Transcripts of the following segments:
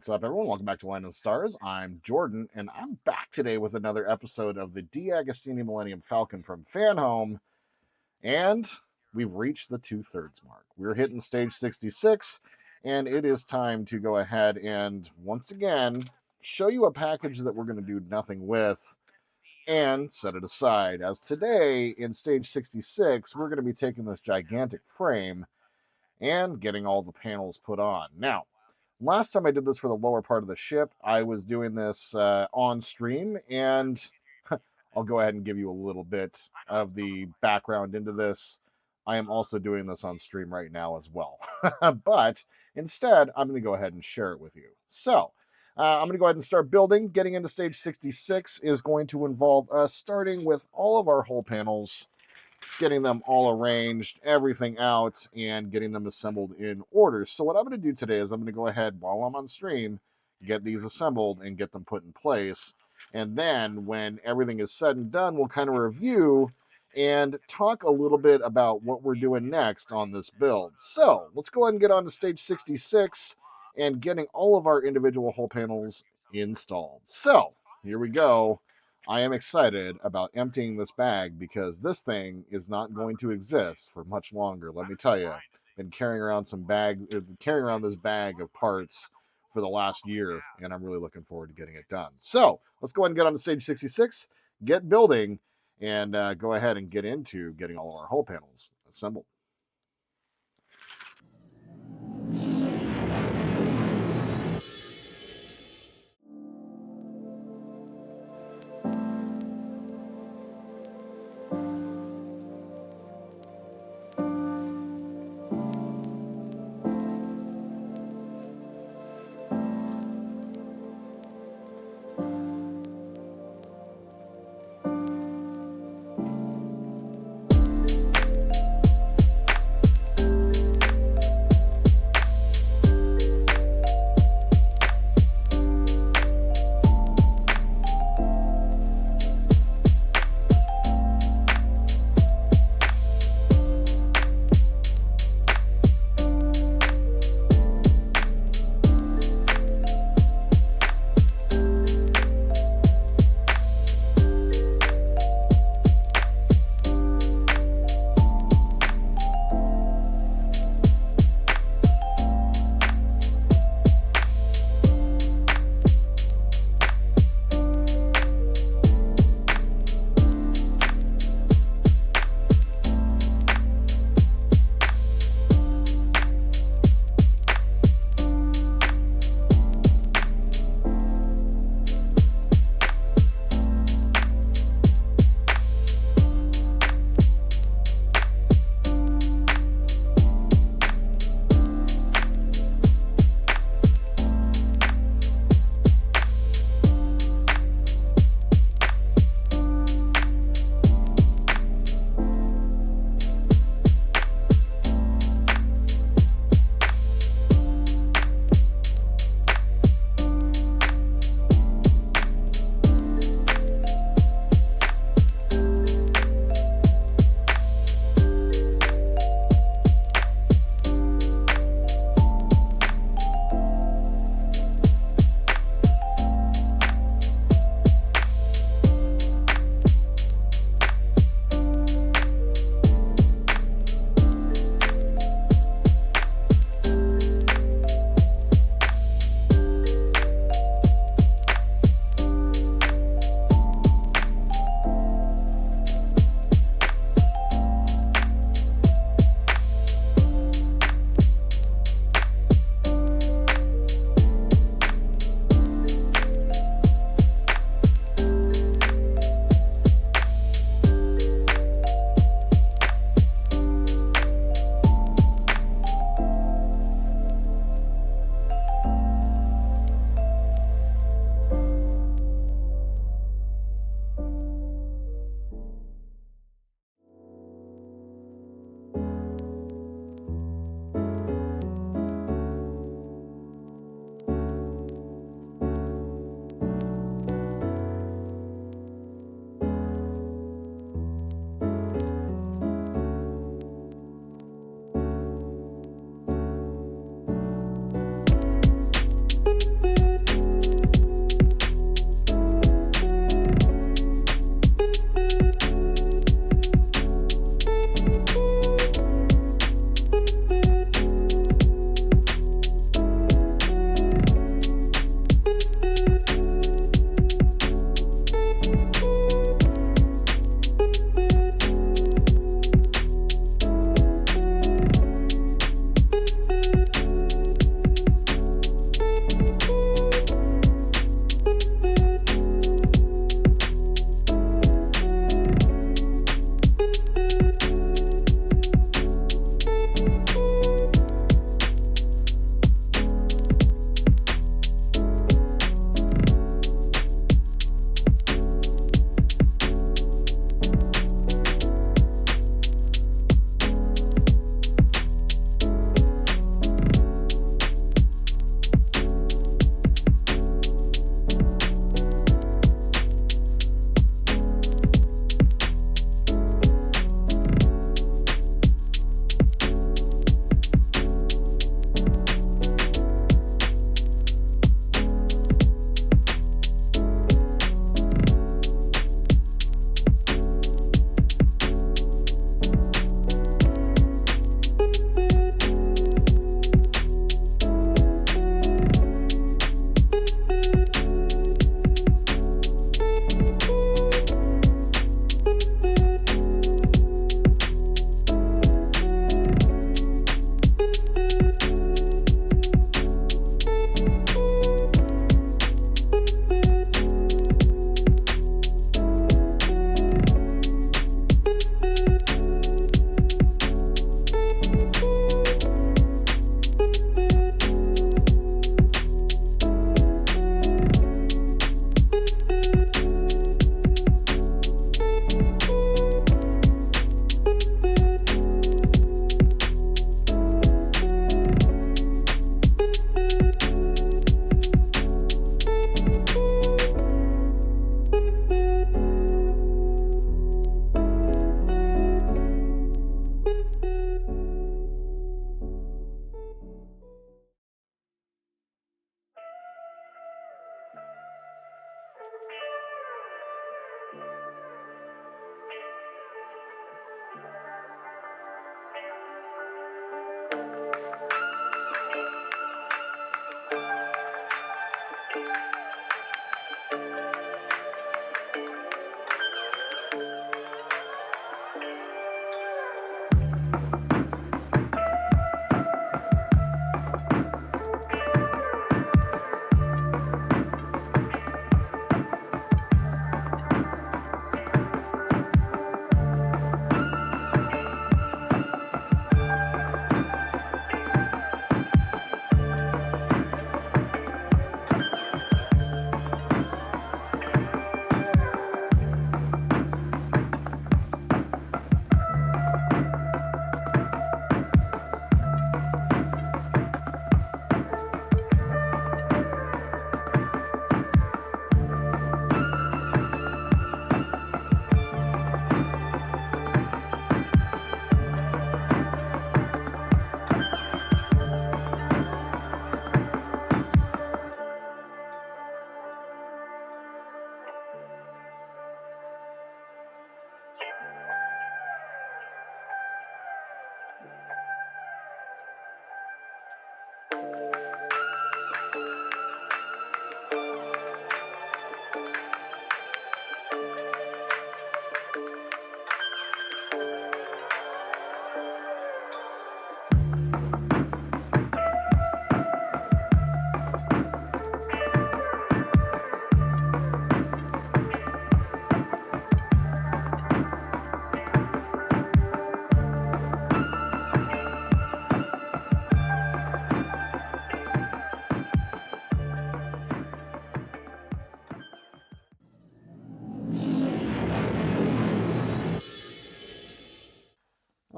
What's up, everyone? Welcome back to Wine and Stars. I'm Jordan, and I'm back today with another episode of the DeAgostini Millennium Falcon from Fanhome, and we've reached the 2/3 mark. We're hitting stage 66, and it is time to go ahead and, once again, show you a package that we're going to do nothing with and set it aside. As today, in stage 66, we're going to be taking this gigantic frame and getting all the panels put on. Now, last time I did this for the lower part of the ship, I was doing this on stream, and I'll go ahead and give you a little bit of the background into this. I am also doing this on stream right now as well. But instead, I'm going to go ahead and share it with you. So, I'm going to go ahead and start building. Getting into stage 66 is going to involve us starting with all of our hull panels, getting them all arranged, everything out, and getting them assembled in order. So what I'm going to do today is I'm going to go ahead, while I'm on stream, get these assembled and get them put in place. And then when everything is said and done, we'll kind of review and talk a little bit about what we're doing next on this build. So let's go ahead and get on to stage 66 and getting all of our individual hull panels installed. So here we go. I am excited about emptying this bag because this thing is not going to exist for much longer. Let me tell you, I've been carrying around this bag of parts for the last year, and I'm really looking forward to getting it done. So let's go ahead and get on to stage 66, get building, and go ahead and get into getting all of our hull panels assembled.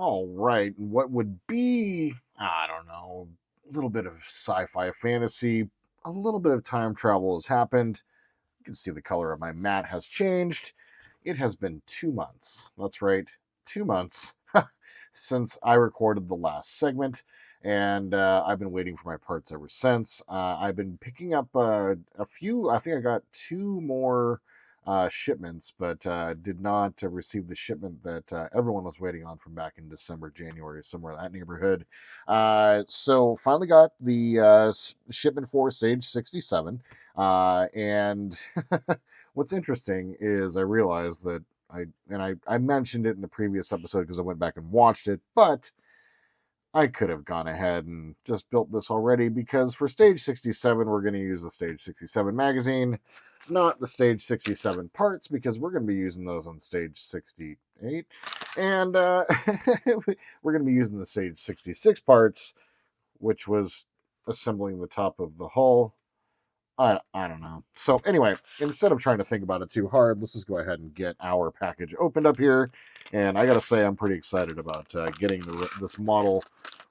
All right, and what would be, I don't know, a little bit of sci-fi fantasy, a little bit of time travel has happened. You can see the color of my mat has changed. It has been 2 months. That's right, 2 months since I recorded the last segment, and I've been waiting for my parts ever since. I've been picking up a few. I think I got two more shipments, but did not receive the shipment that everyone was waiting on from back in December, January, somewhere in that neighborhood. So finally got the shipment for Sage 67. And what's interesting is I realized that I mentioned it in the previous episode because I went back and watched it, but I could have gone ahead and just built this already because for Stage 67, we're going to use the Stage 67 magazine, not the Stage 67 parts, because we're going to be using those on Stage 68. And we're going to be using the Stage 66 parts, which was assembling the top of the hull. I don't know. So anyway, instead of trying to think about it too hard, let's just go ahead and get our package opened up here. And I got to say, I'm pretty excited about getting this model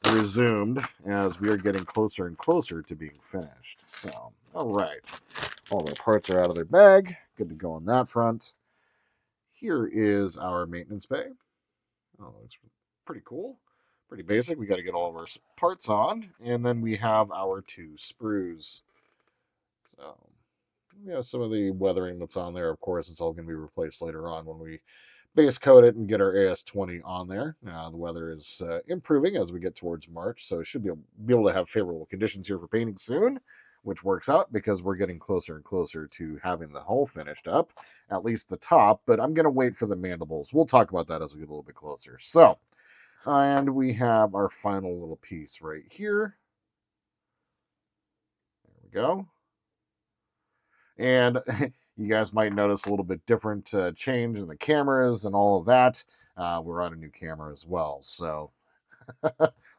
resumed as we are getting closer and closer to being finished. So, all right. All the parts are out of their bag. Good to go on that front. Here is our maintenance bay. Oh, it's pretty cool. Pretty basic. We got to get all of our parts on. And then we have our two sprues. So we have some of the weathering that's on there. Of course, it's all going to be replaced later on when we base coat it and get our AS20 on there. The weather is improving as we get towards March, so it should be able to have favorable conditions here for painting soon, which works out because we're getting closer and closer to having the hull finished up, at least the top, but I'm going to wait for the mandibles. We'll talk about that as we get a little bit closer. So, and we have our final little piece right here. There we go. And you guys might notice a little bit different change in the cameras and all of that. We're on a new camera as well. So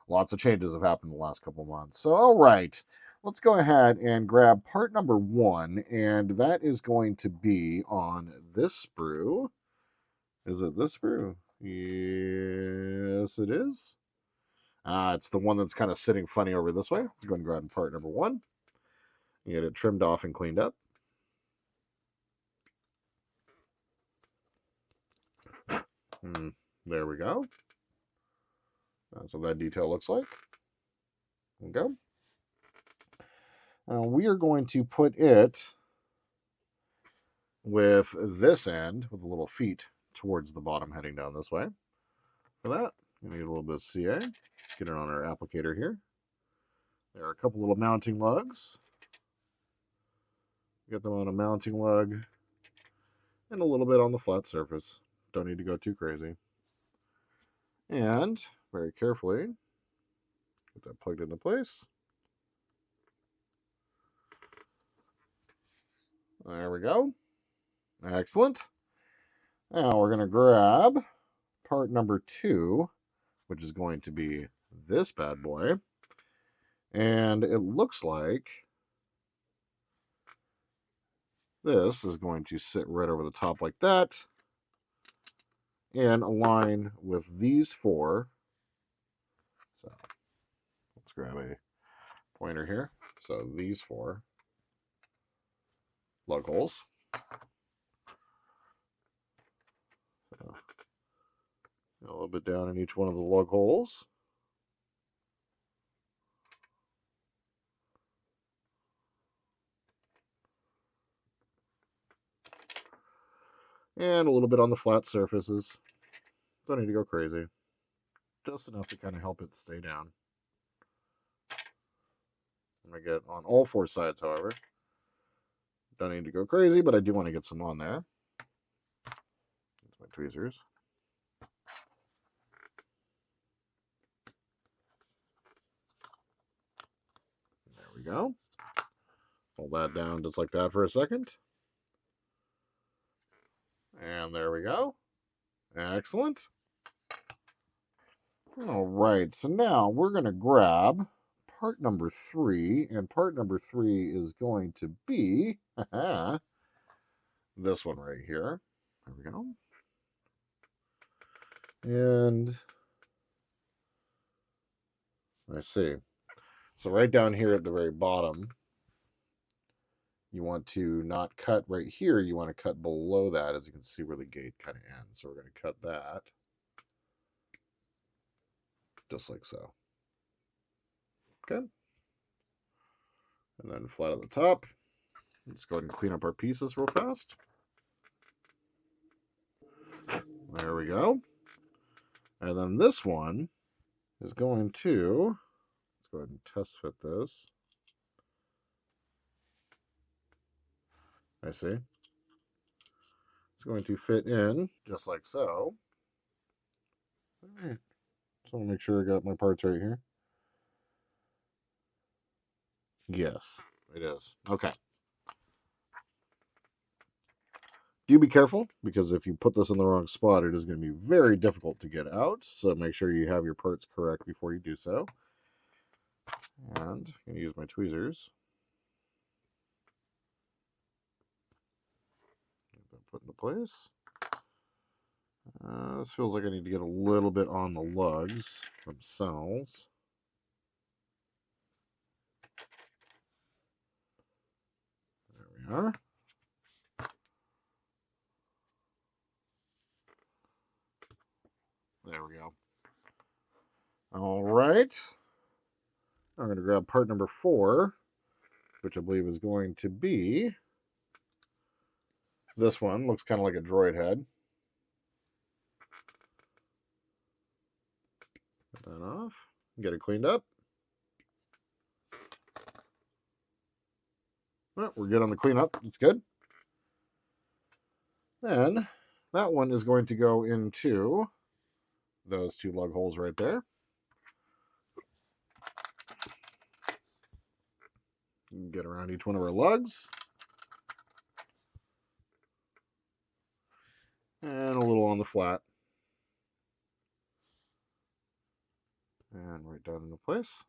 lots of changes have happened in the last couple of months. So, all right, let's go ahead and grab part number 1. And that is going to be on this sprue. Is it this sprue? Yes, it is. It's the one that's kind of sitting funny over this way. Let's go ahead and grab part number 1. Get it trimmed off and cleaned up. There we go. That's what that detail looks like. There we go. Now we are going to put it with this end, with the little feet towards the bottom heading down this way. For that, we need a little bit of CA. Get it on our applicator here. There are a couple little mounting lugs. Get them on a mounting lug and a little bit on the flat surface. Don't need to go too crazy. And very carefully, get that plugged into place. There we go. Excellent. Now we're going to grab part number 2, which is going to be this bad boy. And it looks like this is going to sit right over the top like that and align with these 4. So let's grab a pointer here. So these 4 lug holes. So a little bit down in each one of the lug holes. And a little bit on the flat surfaces. Don't need to go crazy. Just enough to kind of help it stay down. I'm going to get on all 4 sides, however. Don't need to go crazy, but I do want to get some on there. That's my tweezers. There we go. Hold that down just like that for a second. And there we go. Excellent. All right, so now we're going to grab part number 3, and part number 3 is going to be this one right here. There we go. And I see. So right down here at the very bottom, you want to not cut right here. You want to cut below that, as you can see where the gate kind of ends. So we're going to cut that just like so. Okay. And then flat at the top. Let's go ahead and clean up our pieces real fast. There we go. And then this one is going to, let's go ahead and test fit this. I see. It's going to fit in just like so. All right. So I'll make sure I got my parts right here. Yes, it is. Okay. Do be careful, because if you put this in the wrong spot, it is going to be very difficult to get out. So make sure you have your parts correct before you do so. And I'm going to use my tweezers. Get that put into place. This feels like I need to get a little bit on the lugs themselves. There we are. There we go. All right. I'm going to grab part number 4, which I believe is going to be this one. Looks kind of like a droid head. Get that off. Get it cleaned up. Well, we're good on the cleanup. It's good. Then that one is going to go into those 2 lug holes right there. Get around each one of our lugs. And a little on the flat. And right down into place.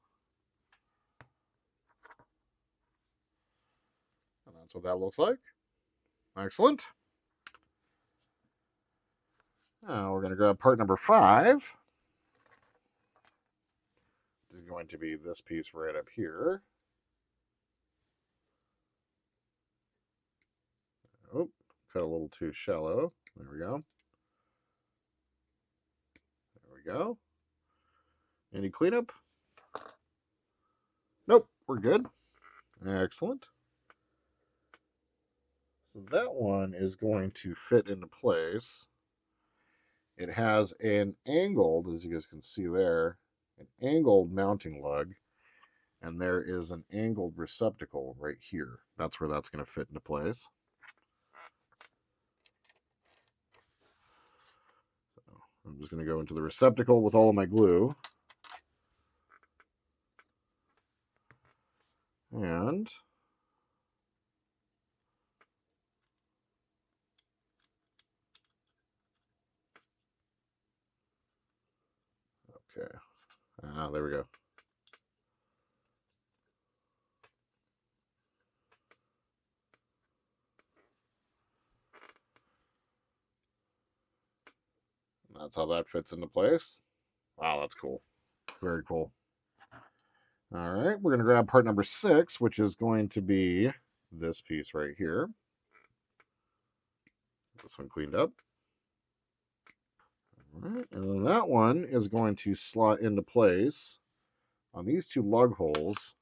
And that's what that looks like. Excellent. Now we're going to grab part number 5. This is going to be this piece right up here. Oh, cut a little too shallow. There we go. There we go. Any cleanup? Nope, we're good. Excellent. So that one is going to fit into place. It has an angled, as you guys can see there, an angled mounting lug, and there is an angled receptacle right here. That's where that's going to fit into place. So I'm just going to go into the receptacle with all of my glue. And okay. There we go. That's how that fits into place. Wow, that's cool. Very cool. All right, we're going to grab part number 6, which is going to be this piece right here. This one cleaned up. All right, and then that one is going to slot into place on these 2 lug holes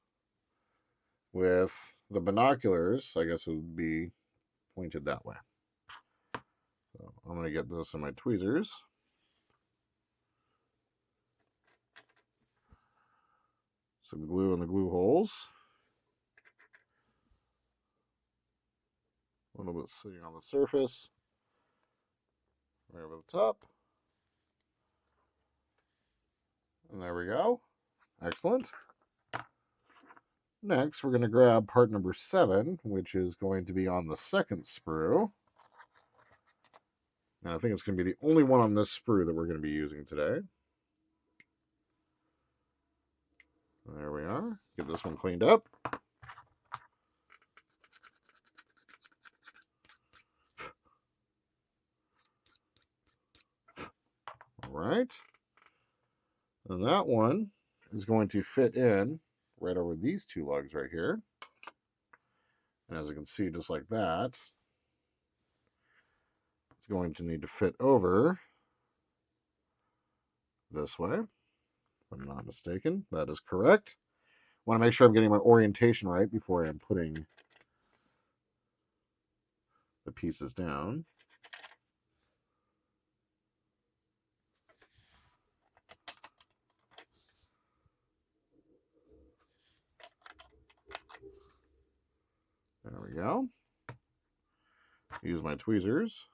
with the binoculars. I guess it would be pointed that way. So I'm going to get this in my tweezers. Some glue in the glue holes. A little bit sitting on the surface. Right over the top. And there we go. Excellent. Next, we're going to grab part number 7, which is going to be on the second sprue. And I think it's going to be the only one on this sprue that we're going to be using today. There we are. Get this one cleaned up. All right. And that one is going to fit in right over these two lugs right here. And as you can see, just like that, it's going to need to fit over this way. If I'm not mistaken, that is correct. I want to make sure I'm getting my orientation right before I'm putting the pieces down. There we go. Use my tweezers.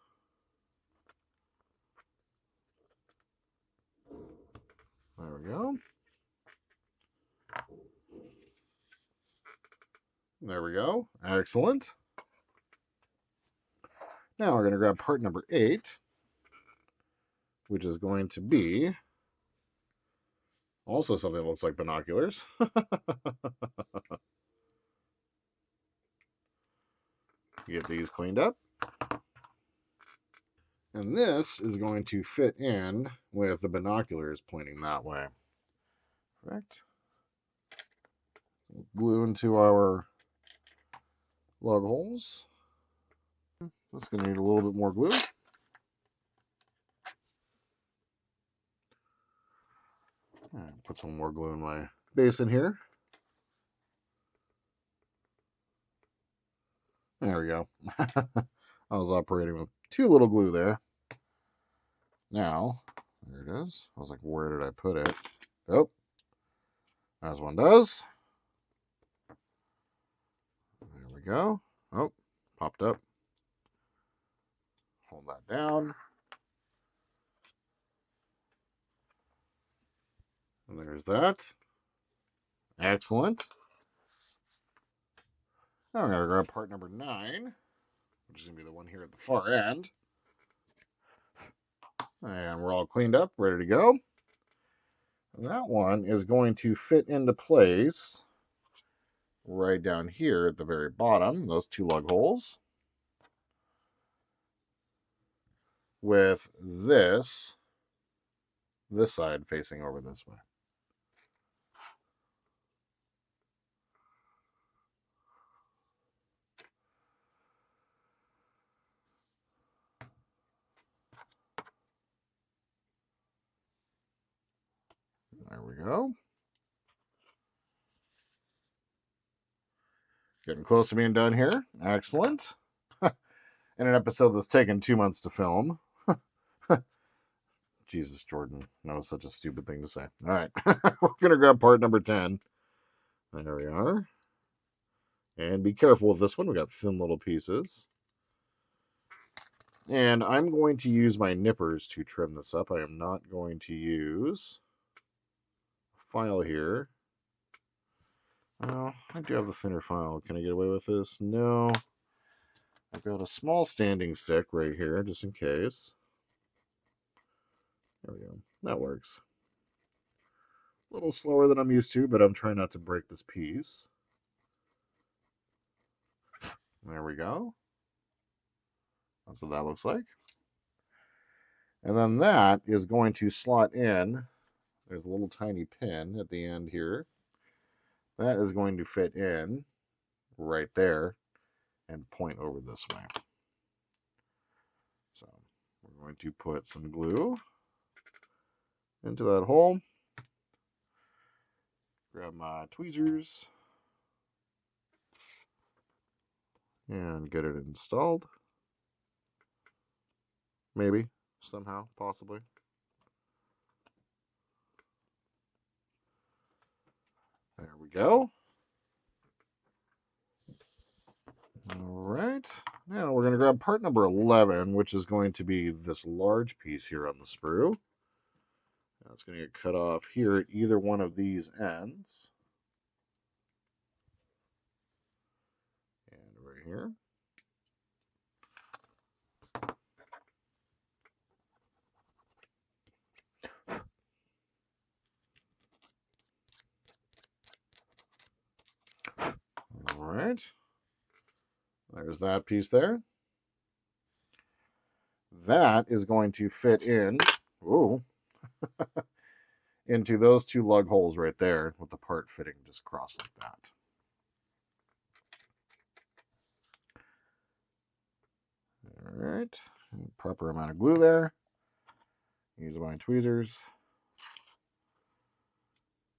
There we go. There we go. Excellent. Now we're going to grab part number 8, which is going to be also something that looks like binoculars. Get these cleaned up. And this is going to fit in with the binoculars pointing that way. Correct. Glue into our lug holes. That's going to need a little bit more glue. Put some more glue in my basin here. There we go. I was operating with too little glue there. Now, there it is. I was like, where did I put it? Oh, as one does. There we go. Oh, popped up. Hold that down. And there's that. Excellent. Now we're going to grab part number 9, which is going to be the one here at the far end. And we're all cleaned up, ready to go. And that one is going to fit into place right down here at the very bottom, those 2 lug holes, with this side facing over this way. There we go. Getting close to being done here. Excellent. In an episode that's taken 2 months to film. Jesus, Jordan. That was such a stupid thing to say. All right. We're going to grab part number 10. There we are. And be careful with this one. We got thin little pieces. And I'm going to use my nippers to trim this up. I am not going to use a file here. Well, I do have the thinner file. Can I get away with this? No. I've got a small standing stick right here, just in case. There we go. That works. A little slower than I'm used to, but I'm trying not to break this piece. There we go. That's what that looks like. And then that is going to slot in. There's a little tiny pin at the end here. That is going to fit in right there and point over this way. So we're going to put some glue into that hole. Grab my tweezers and get it installed. Maybe, somehow, possibly. There we go. All right. Now we're going to grab part number 11, which is going to be this large piece here on the sprue. That's going to get cut off here at either one of these ends. And right here. All right. There's that piece there. That is going to fit in, into those two lug holes right there with the part fitting just across like that. All right, proper amount of glue there. Use my tweezers.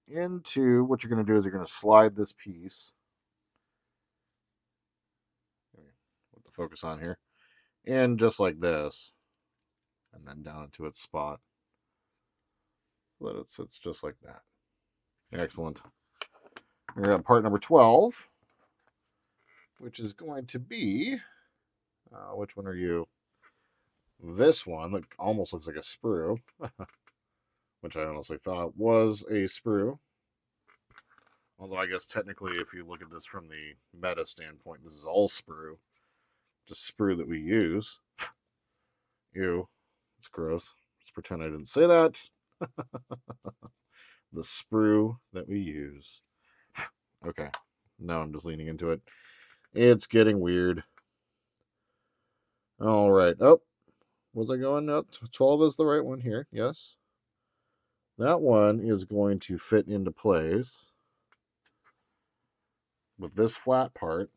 Into what you're going to do is you're going to slide this piece. Put the focus on here. In just like this. And then down into its spot. Let it sits just like that. Excellent. We're going to have part number 12. Which is going to be... which one are you? This one that almost looks like a sprue. Which I honestly thought was a sprue. Although I guess technically if you look at this from the meta standpoint, this is all sprue. Just sprue that we use. Ew. It's gross. Let's pretend I didn't say that. The sprue that we use. Okay. Now I'm just leaning into it. It's getting weird. All right. Oh, was I going up? 12 is the right one here. Yes. That one is going to fit into place with this flat part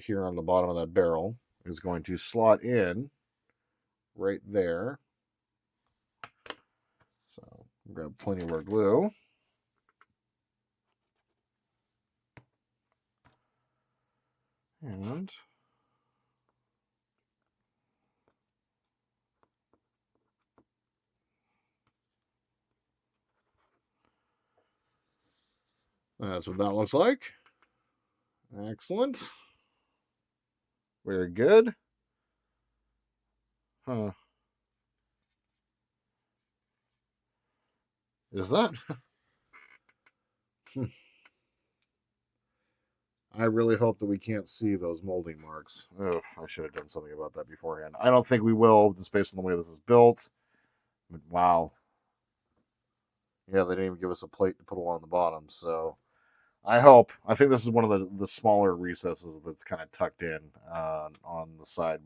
here on the bottom of that barrel is going to slot in right there. So grab plenty of our glue. And that's what that looks like. Excellent. Very good. Huh. Is that? I really hope that we can't see those molding marks. Oh, I should have done something about that beforehand. I don't think we will, just based on the way this is built. But wow. Yeah, they didn't even give us a plate to put along the bottom, so I think this is one of the smaller recesses that's kind of tucked in on the side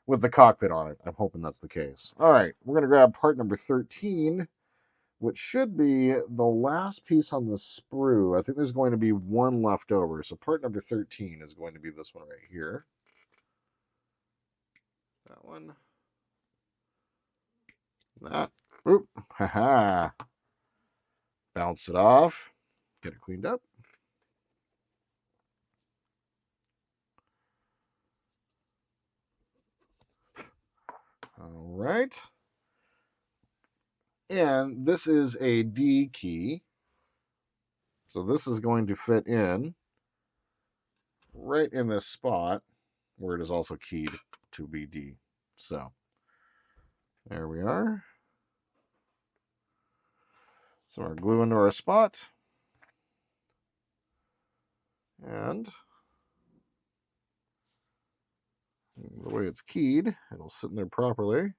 with the cockpit on it. I'm hoping that's the case. All right, we're going to grab part number 13, which should be the last piece on the sprue. I think there's going to be one left over. So part number 13 is going to be this one right here. That one. That. Oop. Haha. Bounce it off. Get it cleaned up. All right. And this is a D key. So this is going to fit in right in this spot where it is also keyed to be D. So there we are. So our glue into our spot. And the way it's keyed, it'll sit in there properly.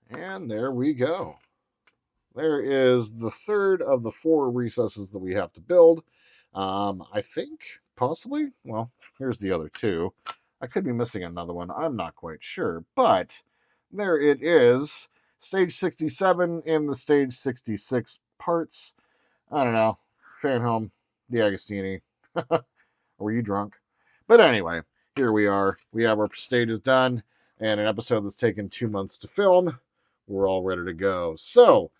And there we go. There is the third of the 4 recesses that we have to build. I think, possibly, well, here's the other 2. I could be missing another one. I'm not quite sure. But there it is. Stage 67 in the Stage 66 parts. I don't know. Fanhome, DeAgostini. Were you drunk? But anyway, here we are. We have our stages done. And an episode that's taken 2 months to film. We're all ready to go. So,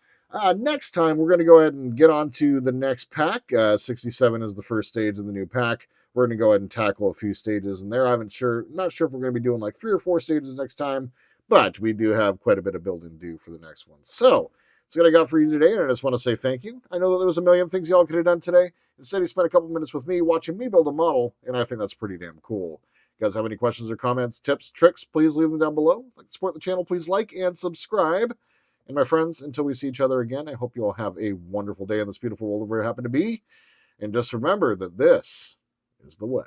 next time we're going to go ahead and get on to the next pack. 67 is the first stage of the new pack. We're going to go ahead and tackle a few stages in there. Not sure if we're going to be doing like 3 or 4 stages next time, but we do have quite a bit of building to do for the next one. So, that's what I got for you today, and I just want to say thank you. I know that there was a million things y'all could have done today. Instead, you spent a couple minutes with me watching me build a model, and I think that's pretty damn cool. If you guys have any questions or comments, tips, tricks, please leave them down below. Like to support the channel, please like and subscribe. And my friends, until we see each other again, I hope you all have a wonderful day in this beautiful world where you happen to be. And just remember that this is the way.